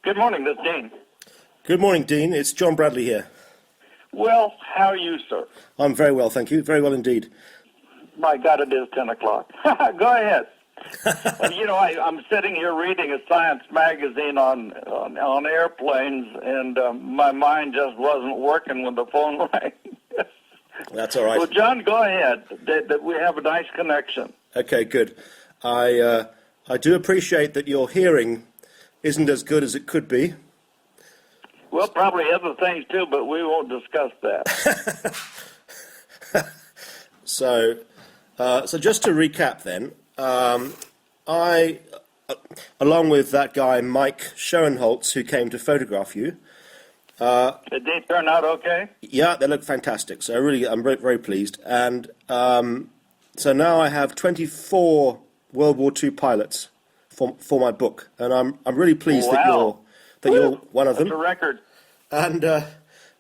Good morning, this is Dean. Good morning, Dean. It's John Bradley here. Well, how are you, sir? I'm very well, thank you. Very well indeed. My God, it is 10 o'clock. Go ahead. I'm sitting here reading a science magazine on airplanes, and my mind just wasn't working when the phone rang. That's all right. Well, John, go ahead. We have a nice connection. Okay, good. I do appreciate that your hearing isn't as good as it could be. Well, probably other things too, but we won't discuss that. So just to recap then, I, along with that guy Mike Schoenholtz, who came to photograph you. Did they turn out okay? Yeah, they look fantastic. So I'm very, very pleased. And so now I have 24 World War II pilots for my book, and I'm really pleased Wow. that you're one of them. That's a record. And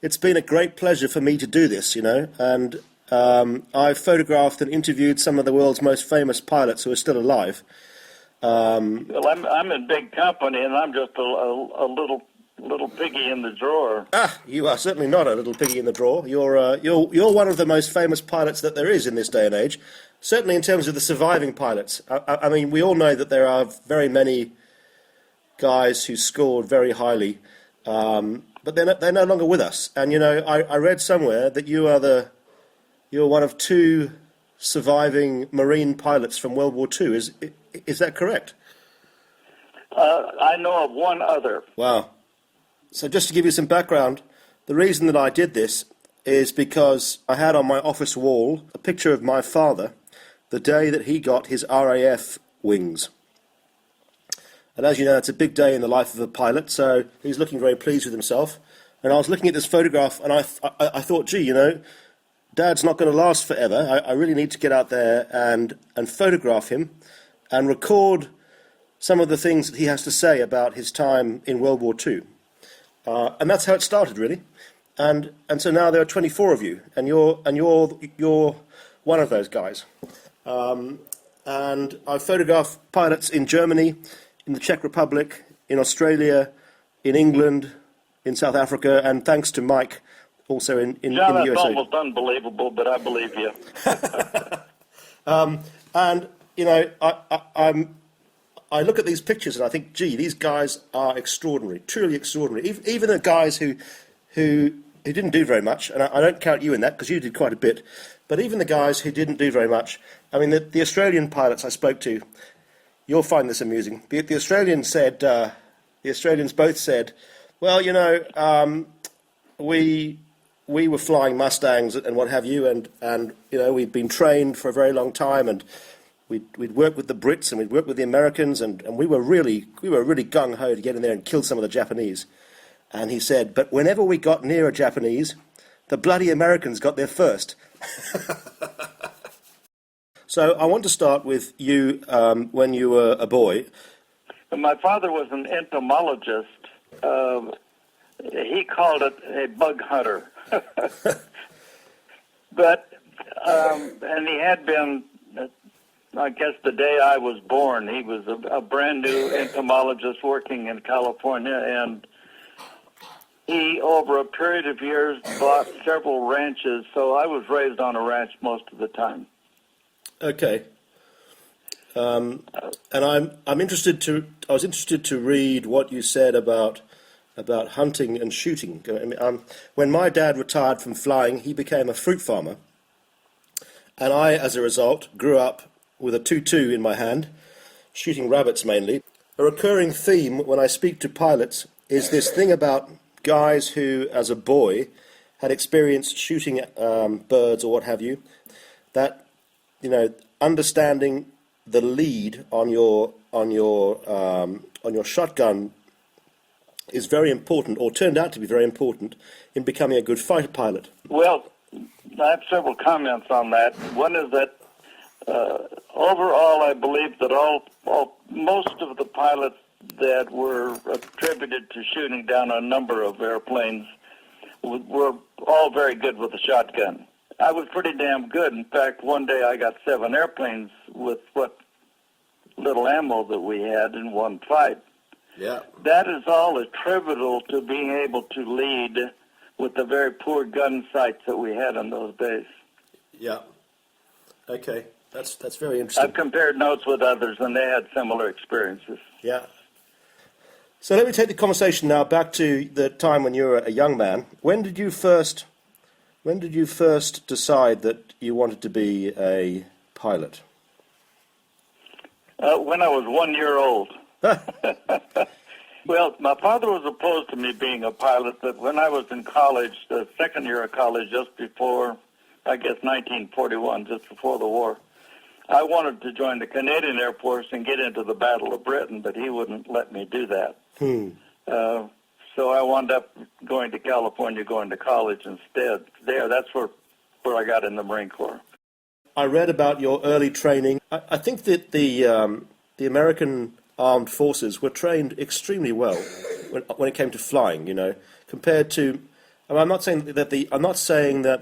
it's been a great pleasure for me to do this, and I've photographed and interviewed some of the world's most famous pilots who are still alive. Well, I'm in big company, and I'm just a little piggy in the drawer. You are certainly not a little piggy in the drawer. You're one of the most famous pilots that there is in this day and age, certainly in terms of the surviving pilots. I mean, we all know that there are very many guys who scored very highly, but they're no longer with us. And I read somewhere that you're one of two surviving Marine pilots from World War II. Is that correct? I know of one other. Wow. So just to give you some background, the reason that I did this is because I had on my office wall a picture of my father the day that he got his RAF wings. And as you know, it's a big day in the life of a pilot, so he's looking very pleased with himself. And I was looking at this photograph, and I thought, gee, Dad's not going to last forever. I really need to get out there and photograph him and record some of the things that he has to say about his time in World War II. And that's how it started, really. And so now there are 24 of you, and you're one of those guys. And I photographed pilots in Germany, in the Czech Republic, in Australia, in England, in South Africa, and thanks to Mike, also in the USA. That's almost unbelievable, but I believe you. And I look at these pictures and I think, gee, these guys are extraordinary, truly extraordinary. Even the guys who didn't do very much, and I don't count you in that because you did quite a bit, but even the guys who didn't do very much. I mean, the Australian pilots I spoke to, you'll find this amusing. The Australians both said, well, we were flying Mustangs and what have you, and we'd been trained for a very long time, and we'd worked with the Brits and we'd worked with the Americans, and we were really gung-ho to get in there and kill some of the Japanese. And he said, but whenever we got near a Japanese, the bloody Americans got there first. So I want to start with you when you were a boy. My father was an entomologist. He called it a bug hunter. And he had been, I guess the day I was born, he was a brand new entomologist working in California, and he, over a period of years, bought several ranches, so I was raised on a ranch most of the time. Okay. And I was interested to read what you said about hunting and shooting. When my dad retired from flying, he became a fruit farmer, and I, as a result, grew up with a .22 in my hand, shooting rabbits mainly. A recurring theme when I speak to pilots is this thing about guys who, as a boy, had experienced shooting birds or what have you, that understanding the lead on your shotgun is very important, or turned out to be very important, in becoming a good fighter pilot. Well, I have several comments on that. One is that overall, I believe that most of the pilots that were attributed to shooting down a number of airplanes were all very good with a shotgun. I was pretty damn good. In fact, one day I got 7 airplanes with what little ammo that we had in one fight. Yeah. That is all attributable to being able to lead with the very poor gun sights that we had in those days. Yeah. Okay. That's very interesting. I've compared notes with others, and they had similar experiences. Yeah. So let me take the conversation now back to the time when you were a young man. When did you first decide that you wanted to be a pilot? When I was 1 year old. Well, my father was opposed to me being a pilot, but when I was in college, the second year of college, just before, I guess, 1941, just before the war, I wanted to join the Canadian Air Force and get into the Battle of Britain, but he wouldn't let me do that. So I wound up going to California, going to college instead. That's where I got in the Marine Corps. I read about your early training. I think that the American armed forces were trained extremely well when it came to flying. You know, compared to. I'm not saying that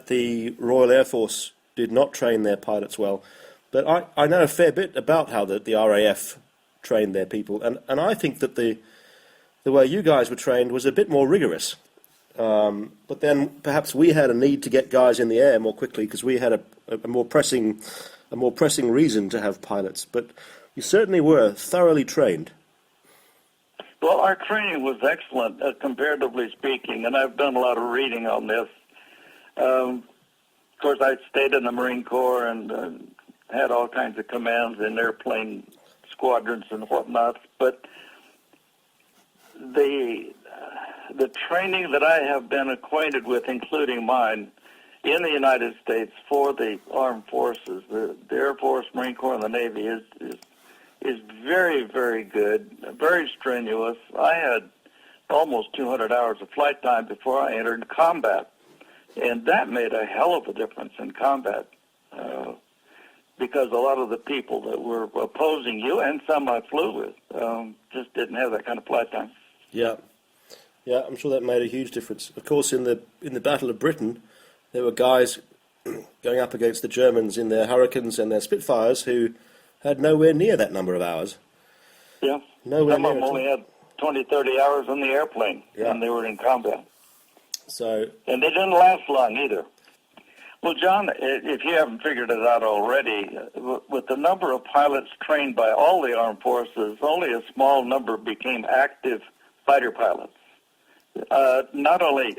the Royal Air Force did not train their pilots well, but I know a fair bit about how the RAF trained their people, and I think that the way you guys were trained was a bit more rigorous. But then perhaps we had a need to get guys in the air more quickly because we had a more pressing reason to have pilots. But you certainly were thoroughly trained. Well, our training was excellent, comparatively speaking, and I've done a lot of reading on this. Of course, I stayed in the Marine Corps and had all kinds of commands in airplane squadrons and whatnot, but the training that I have been acquainted with, including mine, in the United States for the armed forces, the Air Force, Marine Corps, and the Navy is very, very good, very strenuous. I had almost 200 hours of flight time before I entered combat, and that made a hell of a difference in combat because a lot of the people that were opposing you, and some I flew with, just didn't have that kind of flight time. Yeah, I'm sure that made a huge difference. Of course, in the Battle of Britain, there were guys going up against the Germans in their Hurricanes and their Spitfires who had nowhere near that number of hours. Yeah, nowhere some near of them only had 20, 30 hours on the airplane when they were in combat. And they didn't last long either. Well, John, if you haven't figured it out already, with the number of pilots trained by all the armed forces, only a small number became active fighter pilots. Not only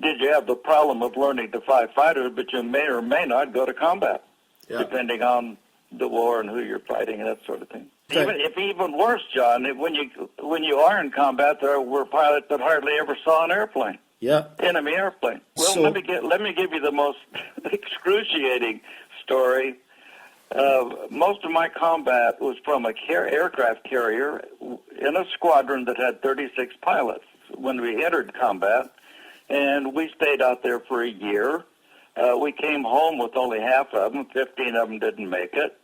did you have the problem of learning to fly fighters, but you may or may not go to combat, depending on the war and who you're fighting and that sort of thing. Okay. Even worse, John, when you are in combat, there were pilots that hardly ever saw an airplane. Yeah. Enemy airplane. Well, let me give you the most excruciating story. Most of my combat was from a aircraft carrier in a squadron that had 36 pilots when we entered combat, and we stayed out there for a year. We came home with only half of them. 15 of them didn't make it.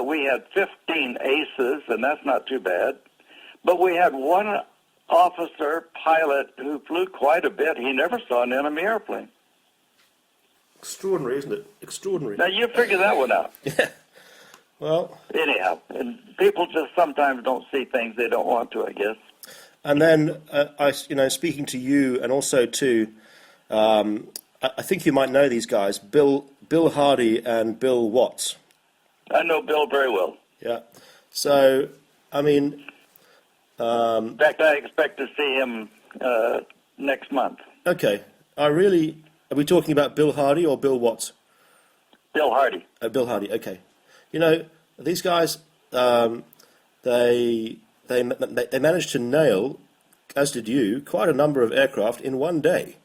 We had 15 aces, and that's not too bad. But we had one officer, pilot, who flew quite a bit. He never saw an enemy airplane. Extraordinary, isn't it? Extraordinary. Now, you figure that one out. Yeah. Well. Anyhow, and people just sometimes don't see things they don't want to, I guess. And then, speaking to you and also to, I think you might know these guys, Bill Hardy and Bill Watts. I know Bill very well. Yeah. So, I mean... in fact, I expect to see him next month. Okay. Are we talking about Bill Hardy or Bill Watts? Bill Hardy. Bill Hardy, okay. You know, these guys, they managed to nail, as did you, quite a number of aircraft in one day.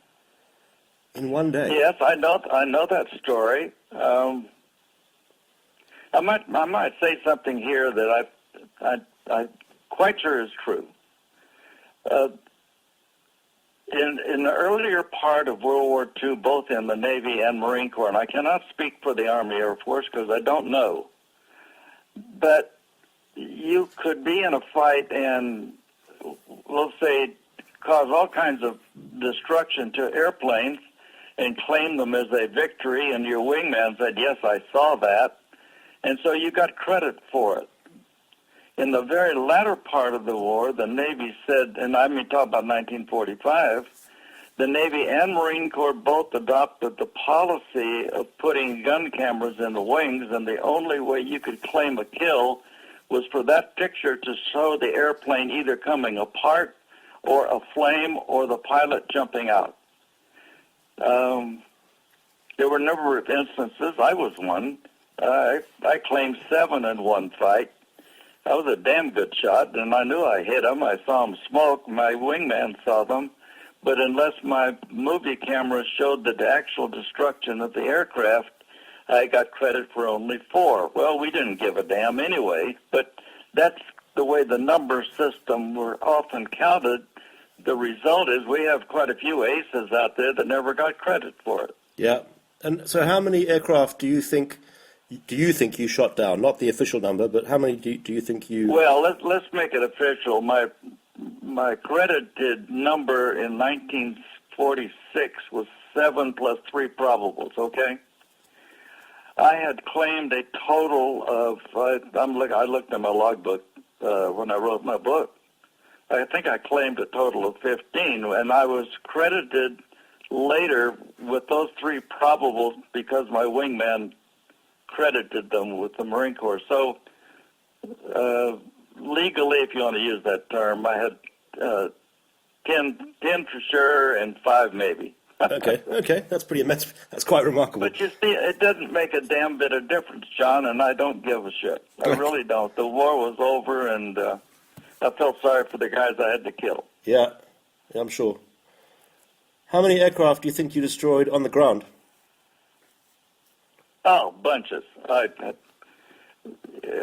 In one day. Yes, I know that story. I might say something here that I'm quite sure is true. In the earlier part of World War II, both in the Navy and Marine Corps, and I cannot speak for the Army Air Force because I don't know, but you could be in a fight and, let's say, cause all kinds of destruction to airplanes and claim them as a victory, and your wingman said, yes, I saw that, and so you got credit for it. In the very latter part of the war, the Navy said, and I mean talk about 1945, the Navy and Marine Corps both adopted the policy of putting gun cameras in the wings, and the only way you could claim a kill was for that picture to show the airplane either coming apart or a flame or the pilot jumping out. There were a number of instances. I was one. I claimed 7 in one fight. I was a damn good shot, and I knew I hit them. I saw them smoke. My wingman saw them. But unless my movie camera showed the actual destruction of the aircraft, I got credit for only 4. Well, we didn't give a damn anyway, but that's the way the number system were often counted. The result is we have quite a few aces out there that never got credit for it. Yeah. And so how many aircraft do you think you shot down? Not the official number, but how many do you think you... Well, let's make it official. My credited number in 1946 was 7 plus 3 probables, okay? I had claimed a total of, I looked at my logbook when I wrote my book. I think I claimed a total of 15, and I was credited later with those 3 probables because my wingman credited them with the Marine Corps. So legally, if you want to use that term, I had 10 for sure and 5 maybe. Okay, that's quite remarkable. But you see, it doesn't make a damn bit of difference, John, and I don't give a shit. I really don't. The war was over, and I felt sorry for the guys I had to kill. Yeah, I'm sure. How many aircraft do you think you destroyed on the ground? Oh, bunches.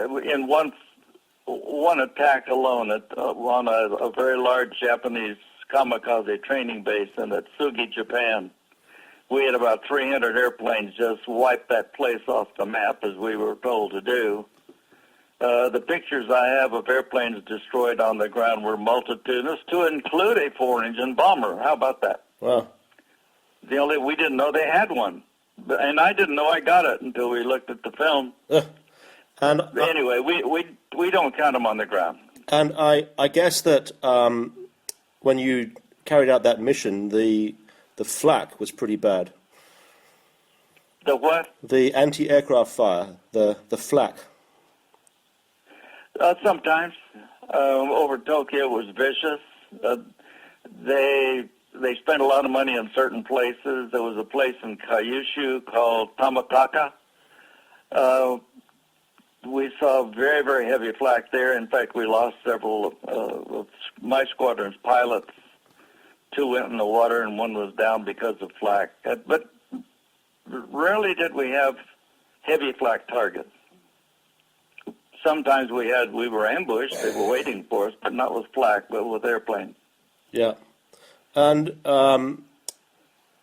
In one attack alone on a very large Japanese kamikaze training base in Atsugi, Japan, we had about 300 airplanes just wipe that place off the map as we were told to do. The pictures I have of airplanes destroyed on the ground were multitudinous, to include a 4-engine bomber. How about that? Wow. We didn't know they had one. And I didn't know I got it until we looked at the film. And anyway, we don't count them on the ground. And I guess that when you carried out that mission, the flak was pretty bad. The what? The anti-aircraft fire, the flak. Sometimes over Tokyo was vicious. They spent a lot of money in certain places. There was a place in Kyushu called Tamataka. We saw very, very heavy flak there. In fact, we lost several of my squadron's pilots. 2 went in the water and 1 was down because of flak. But rarely did we have heavy flak targets. Sometimes we were ambushed. They were waiting for us, but not with flak, but with airplanes. Yeah. And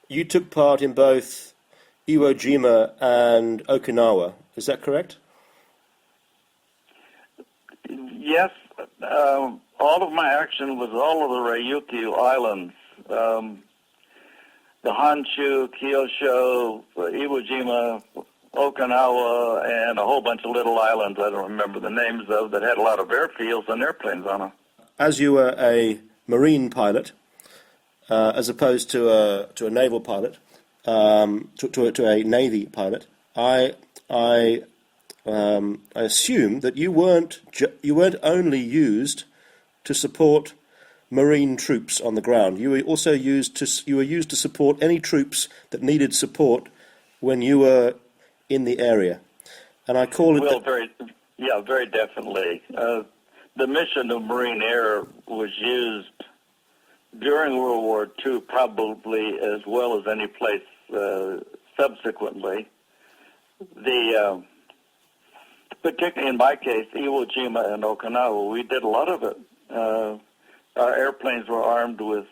you took part in both Iwo Jima and Okinawa. Is that correct? Yes. All of my action was all of the Ryukyu Islands. The Honshu, Kyushu, Iwo Jima, Okinawa, and a whole bunch of little islands I don't remember the names of that had a lot of airfields and airplanes on them. As you were a Marine pilot, as opposed to a naval pilot, to a Navy pilot, I assume that you weren't only used to support Marine troops on the ground. You were also used to support any troops that needed support when you were in the area. And I call it... Well, very definitely. The mission of Marine Air was used during World War II probably as well as any place subsequently. Particularly in my case, Iwo Jima and Okinawa, we did a lot of it. Our airplanes were armed with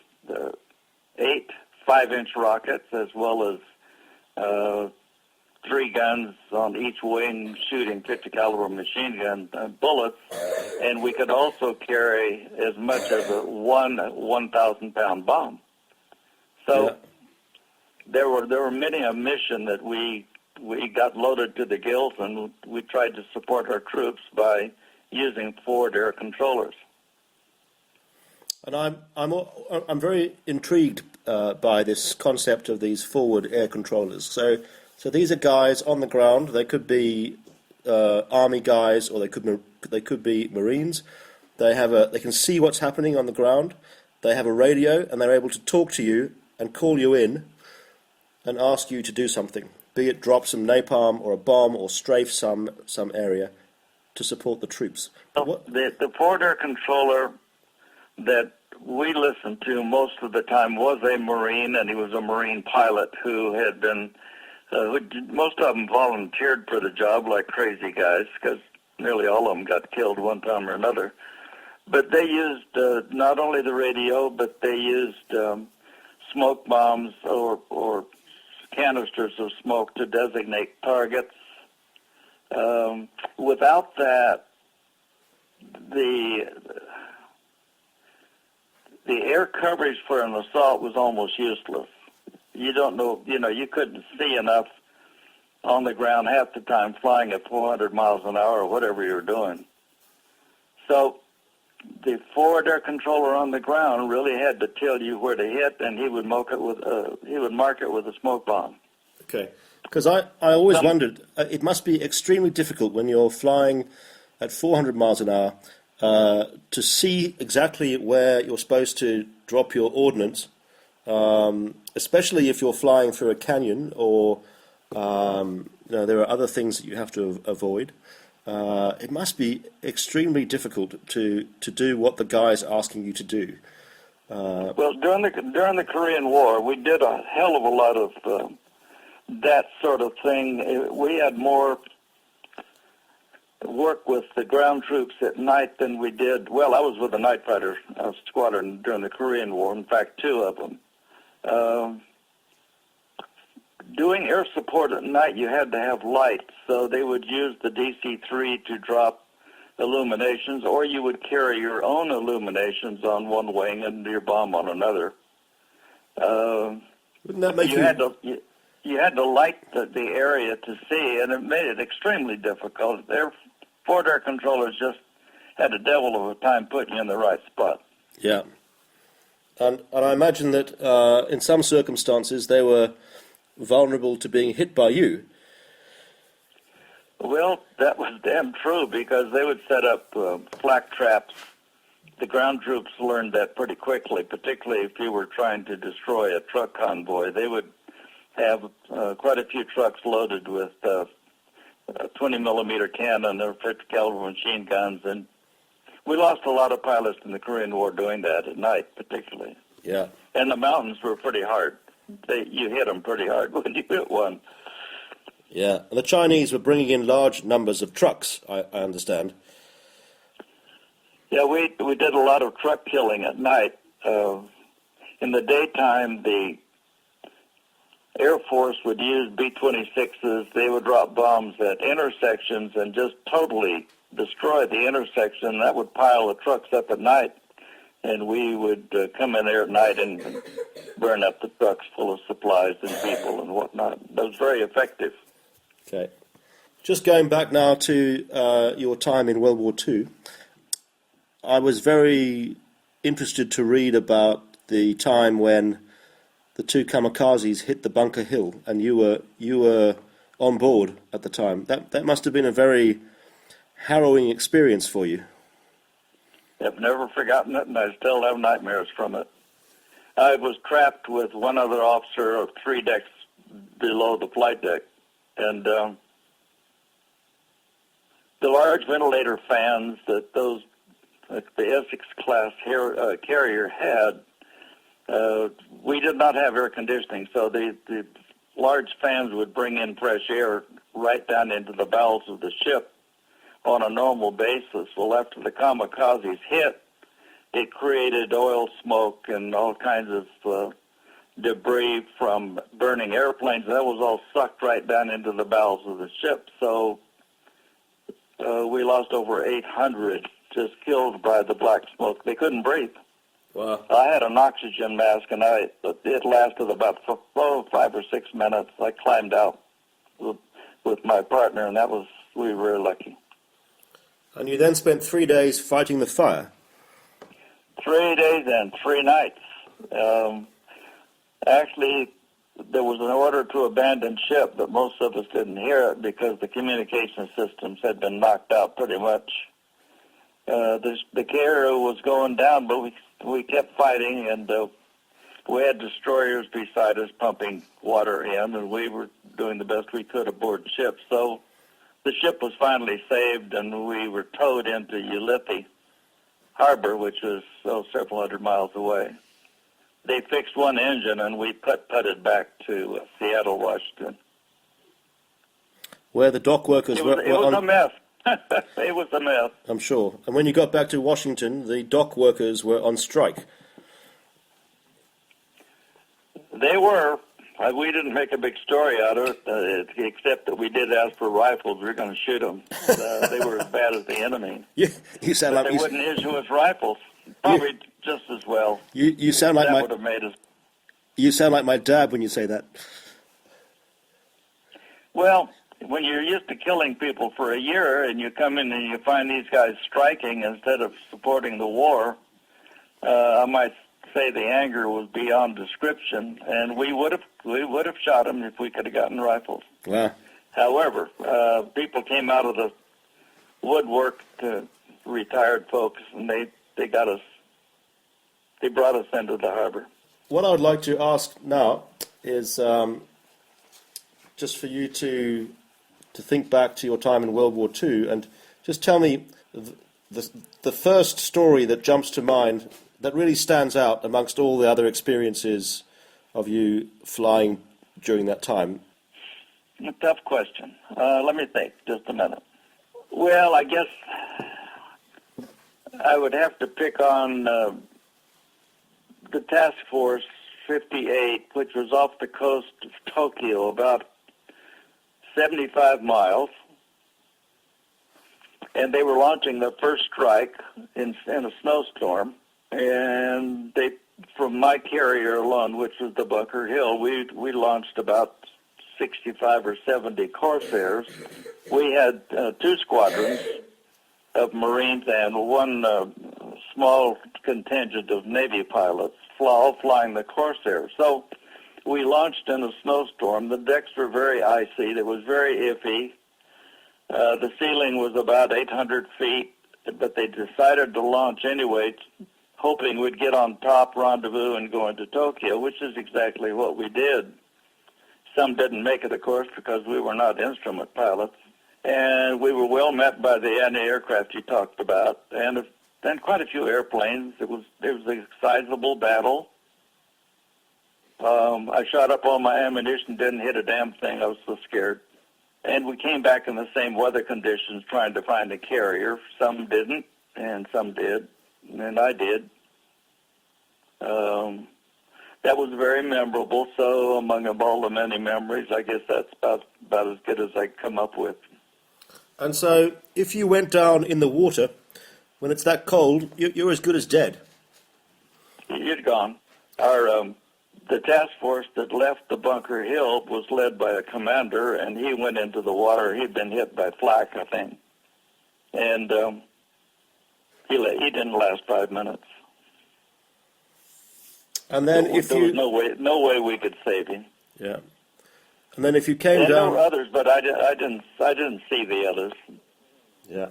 8 5-inch rockets as well as 3 guns on each wing shooting 50 caliber machine gun bullets, and we could also carry as much as a 1,000-pound bomb. So there were many a mission that we got loaded to the gills, and we tried to support our troops by using forward air controllers. And I'm very intrigued by this concept of these forward air controllers. So these are guys on the ground. They could be army guys, or they could be Marines. They can see what's happening on the ground. They have a radio, and they're able to talk to you and call you in and ask you to do something, be it drop some napalm or a bomb or strafe some area to support the troops. The forward air controller that we listened to most of the time was a Marine, and he was a Marine pilot who had been, most of them volunteered for the job like crazy guys, because nearly all of them got killed one time or another. But they used not only the radio, but they used smoke bombs or canisters of smoke to designate targets. Without that, the air coverage for an assault was almost useless. You don't know, you couldn't see enough on the ground half the time flying at 400 miles an hour or whatever you're doing. So the forward air controller on the ground really had to tell you where to hit, and he would mark it with a smoke bomb. Okay. Because I always wondered, it must be extremely difficult when you're flying at 400 miles an hour to see exactly where you're supposed to drop your ordnance, especially if you're flying through a canyon or there are other things that you have to avoid. It must be extremely difficult to do what the guy's asking you to do. Well, during the Korean War, we did a hell of a lot of that sort of thing. We had more work with the ground troops at night than we did. Well, I was with the night fighter squadron during the Korean War. In fact, two of them. Doing air support at night, you had to have light, so they would use the DC-3 to drop illuminations, or you would carry your own illuminations on one wing and your bomb on another. Wouldn't that make you had to light the area to see, and it made it extremely difficult. Their forward air controllers just had a devil of a time putting you in the right spot. Yeah. And I imagine that in some circumstances they were vulnerable to being hit by you. Well, that was damn true, because they would set up flak traps. The ground troops learned that pretty quickly, particularly if you were trying to destroy a truck convoy. They would have quite a few trucks loaded with 20-millimeter cannon or 50 caliber machine guns, and we lost a lot of pilots in the Korean War doing that at night, particularly. Yeah. And the mountains were pretty hard. You hit them pretty hard when you hit one. Yeah, and the Chinese were bringing in large numbers of trucks, I understand. Yeah, we did a lot of truck killing at night. In the daytime, the Air Force would use B-26s. They would drop bombs at intersections and just totally destroy the intersection. That would pile the trucks up at night, and we would come in there at night and burn up the trucks full of supplies and people and whatnot. That was very effective. Okay. Just going back now to your time in World War II, I was very interested to read about the time when the two kamikazes hit the Bunker Hill, and you were on board at the time. That must have been a very harrowing experience for you. I've never forgotten it, and I still have nightmares from it. I was trapped with one other officer of 3 decks below the flight deck, and the large ventilator fans that the Essex class carrier had, we did not have air conditioning, so the large fans would bring in fresh air right down into the bowels of the ship on a normal basis. Well, after the kamikazes hit, it created oil smoke and all kinds of debris from burning airplanes. That was all sucked right down into the bowels of the ship. So we lost over 800 just killed by the black smoke. They couldn't breathe. Wow. I had an oxygen mask, and it lasted about 5 or 6 minutes. I climbed out with my partner, and we were very lucky. And you then spent 3 days fighting the fire. 3 days and 3 nights. Actually, there was an order to abandon ship, but most of us didn't hear it because the communication systems had been knocked out pretty much. The carrier was going down, but we kept fighting, and we had destroyers beside us pumping water in, and we were doing the best we could aboard ship. So the ship was finally saved, and we were towed into Ulithi Harbor, which was several hundred miles away. They fixed one engine, and we putted back to Seattle, Washington. Where the dock workers It was a mess. It was a mess. I'm sure. And when you got back to Washington, the dock workers were on strike. They were. We didn't make a big story out of it, except that we did ask for rifles. We were going to shoot them. They were as bad as the enemy. You sound But like they wouldn't issue us rifles. Probably just as well. you sound like That would have made us. you sound like my dad when you say that. Well, when you're used to killing people for a year and you come in and you find these guys striking instead of supporting the war, I might say the anger was beyond description, and we would have shot them if we could have gotten rifles. Wow. However, people came out of the woodwork, to retired folks, and they got us. They brought us into the harbor. What I would like to ask now is just for you to think back to your time in World War II, and just tell me the first story that jumps to mind that really stands out amongst all the other experiences of you flying during that time. A tough question. Let me think just a minute. Well, I guess I would have to pick on the Task Force 58, which was off the coast of Tokyo, about 75 miles. And they were launching their first strike in a snowstorm. And they, from my carrier alone, which was the Bunker Hill, we launched about 65 or 70 Corsairs. We had 2 squadrons of Marines and one small contingent of Navy pilots all flying the Corsairs. So we launched in a snowstorm. The decks were very icy. It was very iffy. The ceiling was about 800 feet, but they decided to launch anyway, hoping we'd get on top, rendezvous, and go into Tokyo, which is exactly what we did. Some didn't make it, of course, because we were not instrument pilots. And we were well met by the anti-aircraft you talked about, and then quite a few airplanes. It was a sizable battle. I shot up all my ammunition, didn't hit a damn thing. I was so scared. And we came back in the same weather conditions trying to find a carrier. Some didn't, and some did, and I did. That was very memorable. So among all the many memories, I guess that's about as good as I come up with. And so, if you went down in the water, when it's that cold, you're as good as dead. You'd gone. The task force that left the Bunker Hill was led by a commander, and he went into the water. He'd been hit by flak, I think. And he didn't last 5 minutes. And then there was no way we could save him. Yeah. And then if you came and down, there were others, but I didn't see the others. Yeah.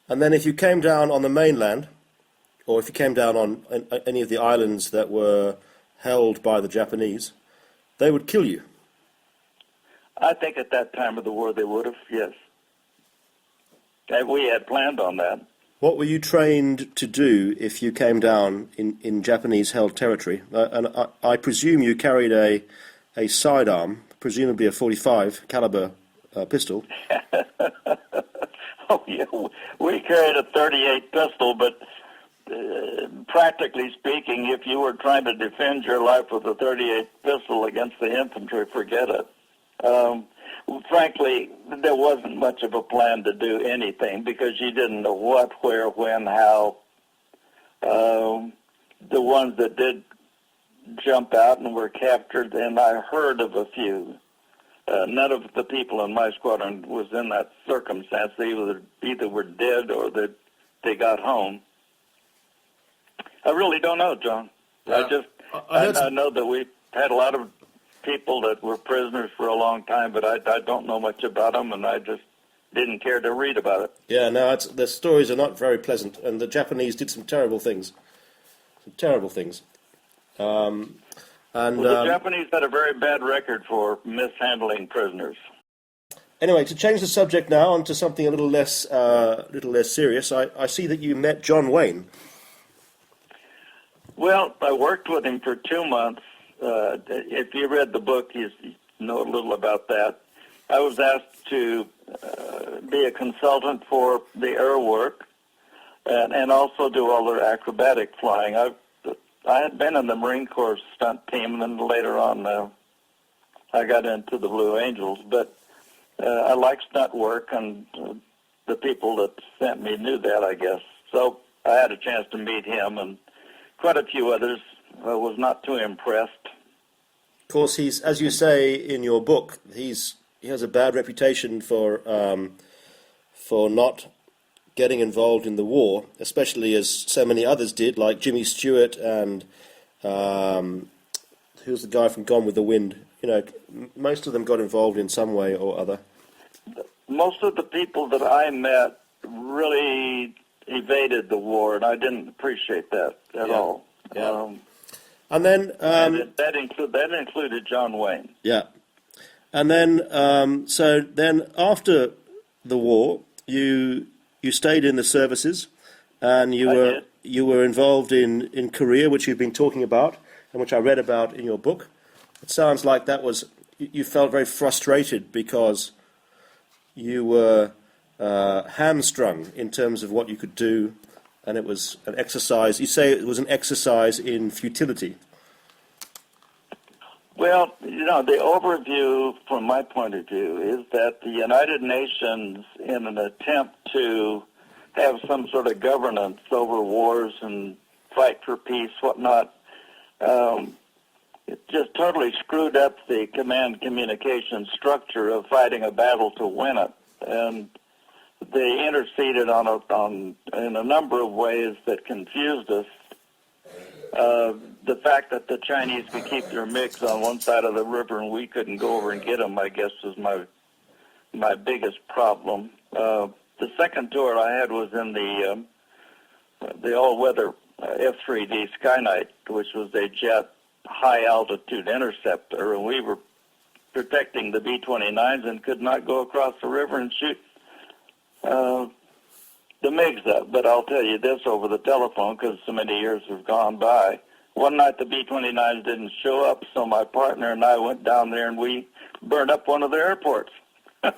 And then if you came down on the mainland, or if you came down on any of the islands that were held by the Japanese, they would kill you. I think at that time of the war they would have, yes. And we had planned on that. What were you trained to do if you came down in Japanese-held territory? And I presume you carried a sidearm, presumably a .45 caliber pistol. Oh, yeah, we carried a .38 pistol, but practically speaking, if you were trying to defend your life with a .38 pistol against the infantry, forget it. Frankly, there wasn't much of a plan to do anything because you didn't know what, where, when, how. The ones that did jump out and were captured, and I heard of a few. none of the people in my squadron was in that circumstance. They either were dead or that they got home. I really don't know, John. I know that we had a lot of people that were prisoners for a long time, but I don't know much about them, and I just didn't care to read about it. Yeah, no, the stories are not very pleasant, and the Japanese did some terrible things. Some terrible things. The Japanese had a very bad record for mishandling prisoners. Anyway, to change the subject now onto something a little less serious, I see that you met John Wayne. Well, I worked with him for 2 months. If you read the book, you know a little about that. I was asked to be a consultant for the air work and also do all their acrobatic flying. I had been in the Marine Corps stunt team, and then later on I got into the Blue Angels. But I like stunt work, and the people that sent me knew that, I guess. So I had a chance to meet him, and quite a few others. I was not too impressed. Of course, he's, as you say in your book, he has a bad reputation for not getting involved in the war, especially as so many others did, like Jimmy Stewart and who's the guy from Gone with the Wind. You know, most of them got involved in some way or other. Most of the people that I met really evaded the war, and I didn't appreciate that at all. Yeah. And then that included John Wayne. Yeah, and then so then after the war, you stayed in the services, and you were involved in Korea, which you've been talking about, and which I read about in your book. It sounds like you felt very frustrated because you were hamstrung in terms of what you could do, and it was an exercise. You say it was an exercise in futility. Well, the overview from my point of view is that the United Nations, in an attempt to have some sort of governance over wars and fight for peace, whatnot, it just totally screwed up the command communication structure of fighting a battle to win it. And they interceded in a number of ways that confused us. The fact that the Chinese could keep their MiGs on one side of the river and we couldn't go over and get them, I guess, was my biggest problem. The second tour I had was in the all-weather F-3D Skynight, which was a jet high-altitude interceptor, and we were protecting the B-29s and could not go across the river and shoot the MiGs up. But I'll tell you this over the telephone, because so many years have gone by. One night the B-29s didn't show up, so my partner and I went down there and we burned up one of the airports. I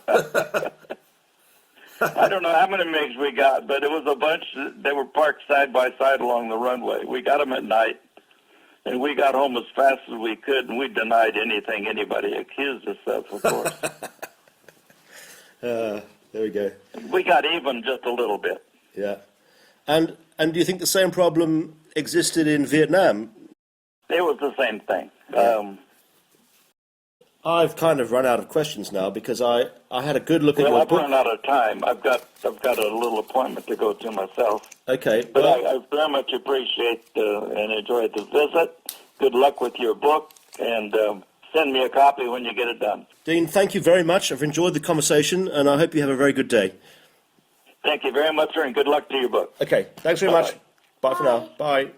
don't know how many MiGs we got, but it was a bunch. They were parked side by side along the runway. We got them at night, and we got home as fast as we could, and we denied anything anybody accused us of course. There we go. We got even just a little bit. Yeah. And do you think the same problem existed in Vietnam? It was the same thing. I've kind of run out of questions now because I had a good look at your book. Well, I've run out of time. I've got a little appointment to go to myself. Okay. But I very much appreciate and enjoyed the visit. Good luck with your book, and send me a copy when you get it done. Dean, thank you very much. I've enjoyed the conversation, and I hope you have a very good day. Thank you very much, sir, and good luck to your book. Okay, thanks very much. Bye for now. Bye.